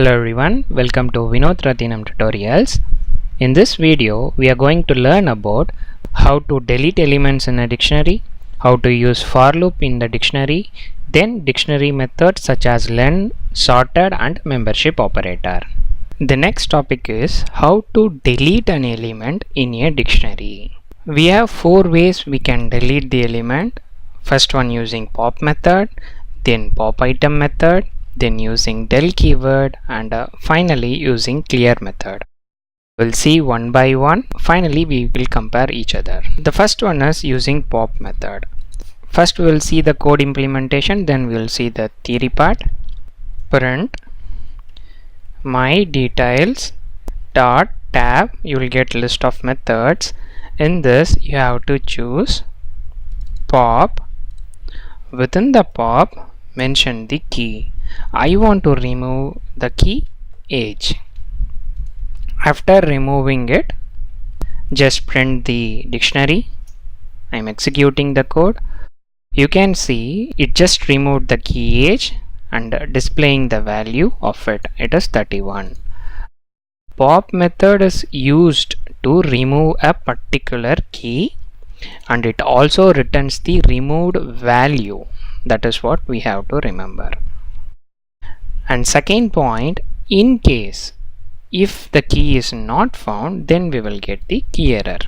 Hello everyone, welcome to Vinoth Rathinam tutorials. In this video, we are going to learn about how to delete elements in a dictionary, how to use for loop in the dictionary, then dictionary methods such as len, sorted and membership operator. The next topic is how to delete an element in a dictionary. We have four ways we can delete the element. First one using pop method, then pop item method, then using del keyword, and finally using clear method. We'll see one by one. Finally we will compare each other. The first one is using pop method. First we will see the code implementation, then we will see the theory part. Print my details dot tab. You will get list of methods. In this you have to choose pop. Within the pop, mention the key. I want to remove the key age. After removing it, just print the dictionary. I am executing the code. You can see it just removed the key age and displaying the value of it. It is 31. Pop method is used to remove a particular key and it also returns the removed value. That is what we have to remember. And second point, in case if the key is not found, then we will get the key error.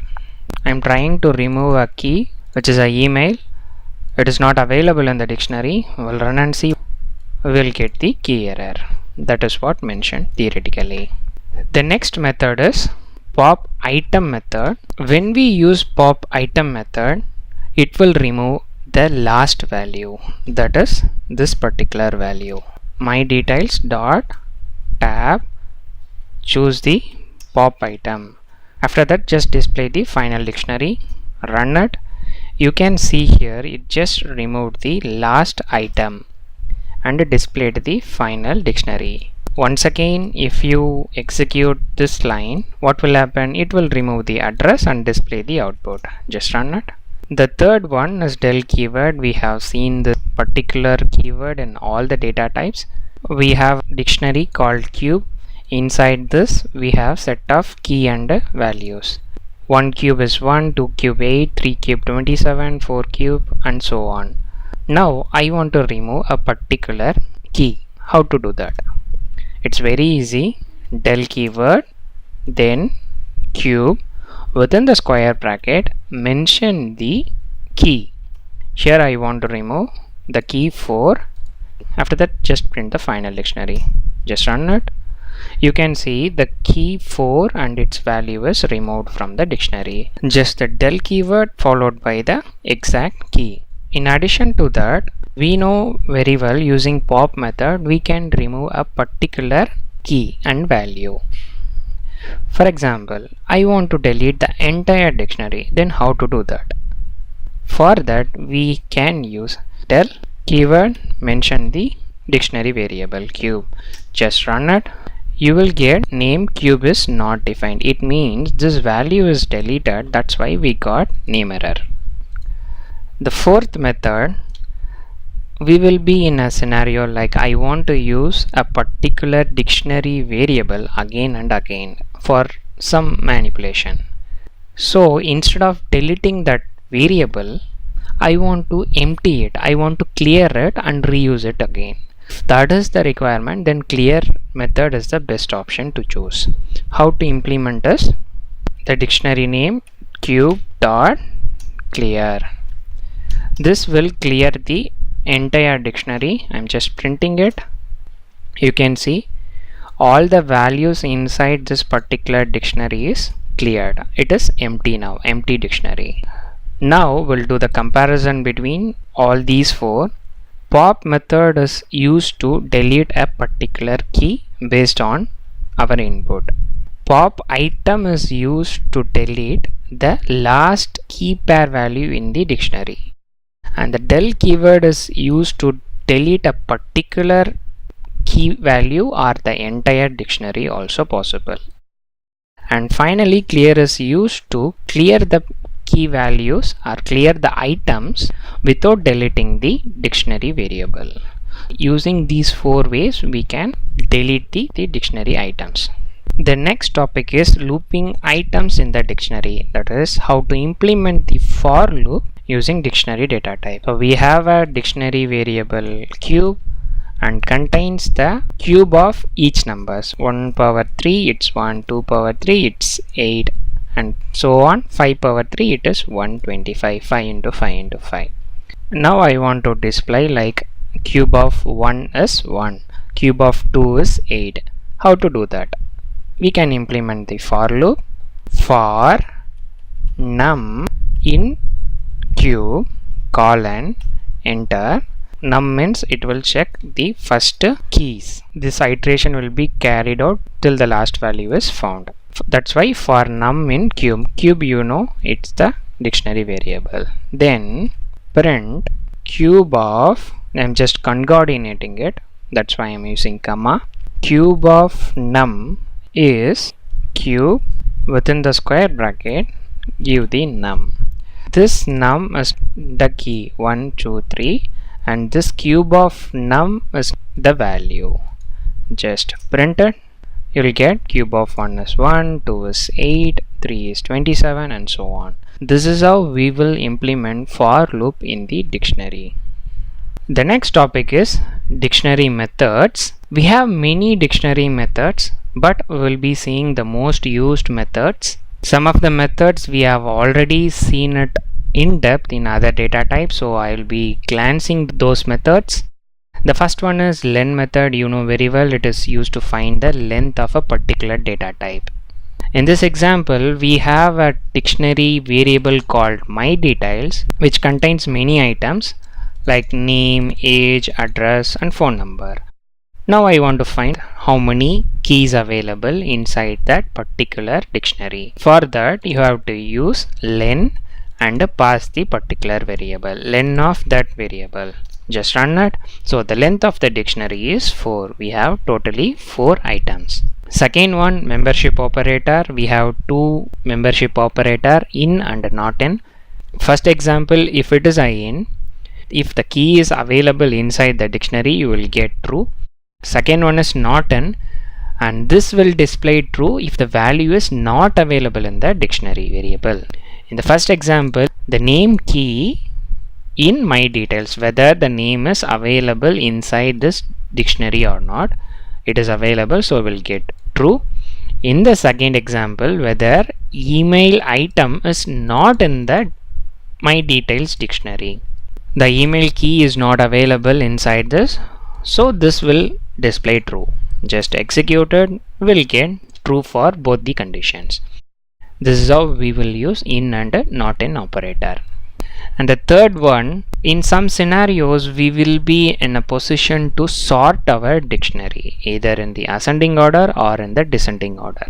I am trying to remove a key which is an email. It is not available in the dictionary. We will run and see. We will get the key error. That is what mentioned theoretically. The next method is pop item method. When we use pop item method, it will remove the last value, that is this particular value. My details dot tab, choose the pop item. After that just display the final dictionary, run it. You can see here it just removed the last item and displayed the final dictionary. Once again, if you execute this line, what will happen? It will remove the address and display the output. Just run it. The third one is del keyword. We have seen the particular keyword in all the data types. We have dictionary called cube. Inside this we have set of key and values. 1 cube is 1, 2 cube 8, 3 cube 27, 4 cube and so on. Now I want to remove a particular key. How to do that? It's very easy. Del keyword, then cube. Within the square bracket, mention the key. Here I want to remove the key 4. After that just print the final dictionary. Just run it. You can see the key 4 and its value is removed from the dictionary. Just the del keyword followed by the exact key. In addition to that, we know very well using pop method we can remove a particular key and value. For example, I want to delete the entire dictionary. Then how to do that? For that we can use del keyword, mention the dictionary variable cube. Just run it. You will get name cube is not defined. It means this value is deleted. That's why we got name error. The fourth method, we will be in a scenario like I want to use a particular dictionary variable again and again for some manipulation. So instead of deleting that variable, I want to empty it. I want to clear it and reuse it again. If that is the requirement, then clear method is the best option to choose. How to implement this? The dictionary name cube dot clear. This will clear the entire dictionary. I'm just printing it. You can see all the values inside this particular dictionary is cleared. It is empty now, empty dictionary. Now we'll do the comparison between all these four. Pop method is used to delete a particular key based on our input. Pop item is used to delete the last key pair value in the dictionary. And the del keyword is used to delete a particular key value or the entire dictionary also possible. And finally clear is used to clear the key values or clear the items without deleting the dictionary variable. Using these 4 ways we can delete the dictionary items. The next topic is looping items in the dictionary, that is how to implement the for loop using dictionary data type. So we have a dictionary variable cube and contains the cube of each numbers. 1 power 3 it's 1, 2 power 3 it's 8, and so on. 5 power 3 it is 125, 5 into 5 into 5. Now I want to display like cube of 1 is 1, cube of 2 is 8. How to do that? We can implement the for loop. For num in cube colon enter. Num means it will check the first keys. This iteration will be carried out till the last value is found. That's why for num in cube, you know it's the dictionary variable. Then print cube of, I'm just concatenating it, that's why I'm using comma. Cube of num is cube, within the square bracket give the num. This num is the key 1, 2, 3, and this cube of num is the value. Just print it. You will get cube of 1 is 1, 2 is 8, 3 is 27, and so on. This is how we will implement for loop in the dictionary. The next topic is dictionary methods. We have many dictionary methods, but we will be seeing the most used methods. Some of the methods we have already seen it in depth in other data types, so I will be glancing those methods. The first one is len method. You know very well, it is used to find the length of a particular data type. In this example, we have a dictionary variable called myDetails, which contains many items like name, age, address, and phone number. Now I want to find how many keys available inside that particular dictionary. For that, you have to use len and pass the particular variable, len of that variable. Just run it. So the length of the dictionary is 4. We have totally 4 items. Second one, membership operator. We have 2 membership operator, in and not in. First example, if it is in, if the key is available inside the dictionary, you will get true. Second one is not in, and this will display true if the value is not available in the dictionary variable. In the first example, the name key in myDetails, whether the name is available inside this dictionary or not, it is available, so we'll get true. In the second example, whether email item is not in the myDetails dictionary, the email key is not available inside this, so this will display true. Just execute it, will get true for both the conditions. This is how we will use in and not in operator. And the third one, in some scenarios we will be in a position to sort our dictionary either in the ascending order or in the descending order.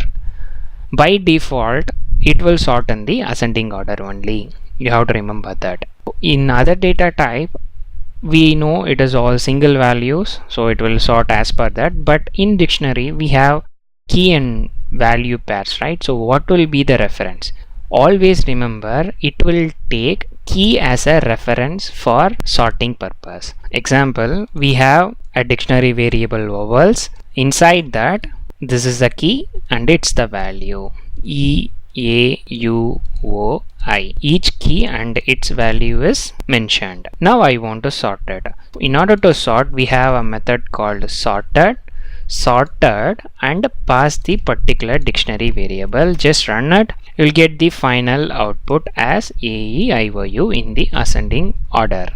By default, it will sort in the ascending order only. You have to remember that. In other data type, we know it is all single values, so it will sort as per that. But in dictionary, we have key and value pairs, right? So what will be the reference? Always remember, it will take key as a reference for sorting purpose. Example, we have a dictionary variable vowels. Inside that, this is the key and it's the value E, A, U, O, I. Each key and its value is mentioned. Now I want to sort it. In order to sort, we have a method called sorted, and pass the particular dictionary variable. Just run it. You will get the final output as A, E, I, O, U in the ascending order.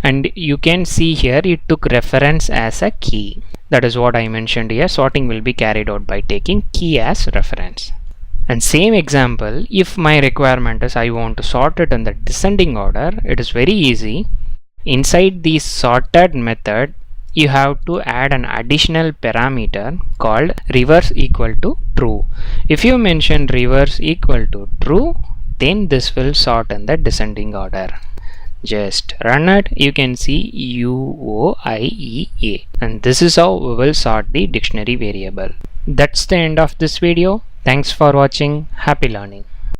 And you can see here it took reference as a key. That is what I mentioned here. Sorting will be carried out by taking key as reference. And same example, if my requirement is I want to sort it in the descending order, it is very easy. Inside the sorted method, you have to add an additional parameter called reverse equal to true. If you mention reverse equal to true, then this will sort in the descending order. Just run it. You can see UOIEA, and this is how we will sort the dictionary variable. That's the end of this video. Thanks for watching. Happy learning.